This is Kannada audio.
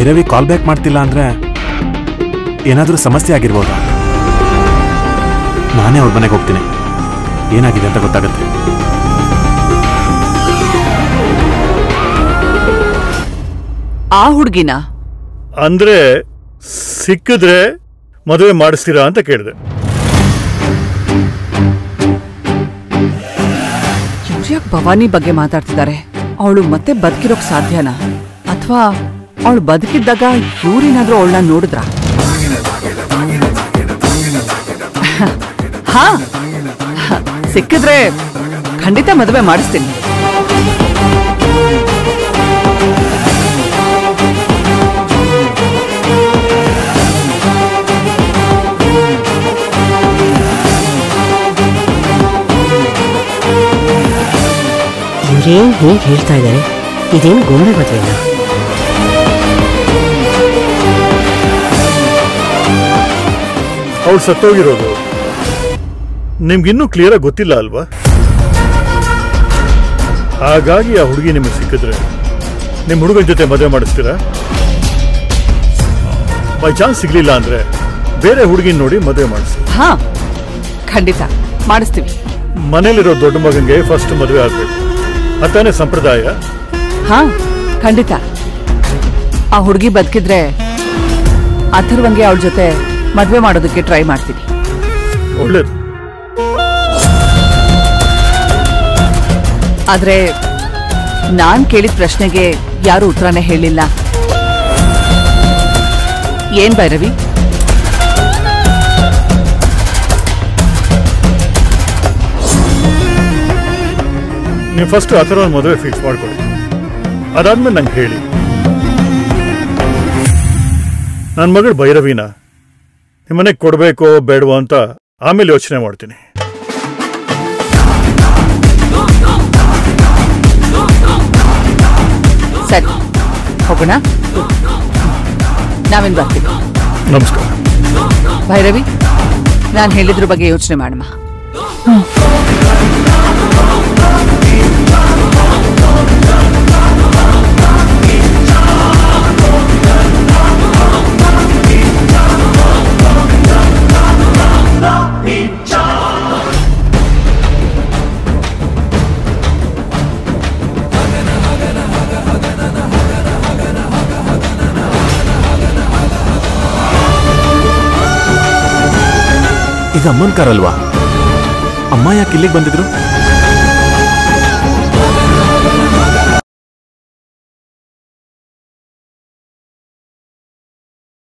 ಭೈರವಿ ಕಾಲ್ ಬ್ಯಾಕ್ ಮಾಡ್ತಿಲ್ಲ ಅಂದ್ರೆ ಏನಾದರೂ ಸಮಸ್ಯೆ ಆಗಿರ್ಬೋದಾ? ನಾನೇ ಅವ್ರ ಮನೆಗೆ ಹೋಗ್ತೀನಿ, ಏನಾಗಿದೆ ಅಂತ ಗೊತ್ತಾಗತ್ತೆ. ಆ ಹುಡುಗಿನ ಅಂದ್ರೆ ಸಿಕ್ಕಿದ್ರೆ ಮದುವೆ ಮಾಡಿಸ್ತೀರಾ ಅಂತ ಕೇಳಿದೆ. ಇವ್ರ್ಯಾಕ್ ಭವಾನಿ ಬಗ್ಗೆ ಮಾತಾಡ್ತಿದ್ದಾರೆ? ಅವಳು ಮತ್ತೆ ಬದುಕಿರೋಕ್ ಸಾಧ್ಯನಾ? ಅಥವಾ ಅವಳು ಬದುಕಿದ್ದಾಗ ಇವ್ರೇನಾದ್ರೂ ಅವಳನ್ನ ನೋಡಿದ್ರ? ಹಾ, ಸಿಕ್ಕಿದ್ರೆ ಖಂಡಿತ ಮದುವೆ ಮಾಡಿಸ್ತೀನಿ. ಇವ್ರೇನ್ ಹೀಗೆ ಹೇಳ್ತಾ ಇದ್ದಾರೆ? ಇದೇನು ಗೊಂಬೆ ಮದುವೆನ? ಅವಳು ಸತ್ತೋಗಿರೋದು ನಿಮ್ಗಿನ್ನೂ ಕ್ಲಿಯರ್ ಆಗಿ ಗೊತ್ತಿಲ್ಲ ಅಲ್ವಾ? ಹಾಗಾಗಿ ಆ ಹುಡುಗಿ ನಿಮಗೆ ಸಿಕ್ಕಿದ್ರೆ ನಿಮ್ಮ ಹುಡುಗನ ಜೊತೆ ಮದುವೆ ಮಾಡಿಸ್ತೀರಾ? ಬೈ ಚಾನ್ಸ್ ಸಿಗ್ಲಿಲ್ಲ ಅಂದ್ರೆ ಬೇರೆ ಹುಡುಗಿನ ನೋಡಿ ಮದುವೆ ಮಾಡಿಸಿ. ಹಾ, ಖಂಡಿತ ಮಾಡಿಸ್ತೀವಿ. ಮನೇಲಿರೋ ದೊಡ್ಡ ಮಗಂಗೆ ಫಸ್ಟ್ ಮದುವೆ ಆಗ್ಬೇಕು, ಅತಾನೆ ಸಂಪ್ರದಾಯ. ಹಾ, ಖಂಡಿತ. ಆ ಹುಡುಗಿ ಬದುಕಿದ್ರೆ ಅಥರ್ವಂಗೆ ಅವಳ ಜೊತೆ ಮದ್ವೆ ಮಾಡೋದಕ್ಕೆ ಟ್ರೈ ಮಾಡ್ತೀನಿ. ಒಳ್ಳೇದು. ಆದ್ರೆ ನಾನ್ ಕೇಳಿದ ಪ್ರಶ್ನೆಗೆ ಯಾರು ಉತ್ತರನೇ ಹೇಳಿಲ್ಲ. ಏನ್ ಭೈರವಿ? ನೀವು ಫಸ್ಟ್ ಆ ಥರ ಒಂದು ಮದುವೆ ಫಿಕ್ಸ್ ಮಾಡ್ಕೊಳ್ಳಿ, ಅದಾದ್ಮೇಲೆ ನಂಗೆ ಹೇಳಿ. ನನ್ನ ಮಗಳು ಭೈರವಿನ ನಿಮ್ಮನೆಗೆ ಕೊಡಬೇಕೋ ಬೇಡವೋ ಅಂತ ಆಮೇಲೆ ಯೋಚನೆ ಮಾಡ್ತೀನಿ. ಸರಿ, ಹೋಗೋಣ. ನಾವೇನ್ ಬರ್ತೀವಿ. ನಮಸ್ಕಾರ. ಭೈರವಿ, ನಾನು ಹೇಳಿದ್ರ ಬಗ್ಗೆ ಯೋಚನೆ ಮಾಡಮ್ಮ. ಇದು ಅಮ್ಮನ ಕಾರ್ ಅಲ್ವಾ? ಅಮ್ಮ ಯಾಕೆ ಇಲ್ಲಿಗೆ ಬಂದಿದ್ರು?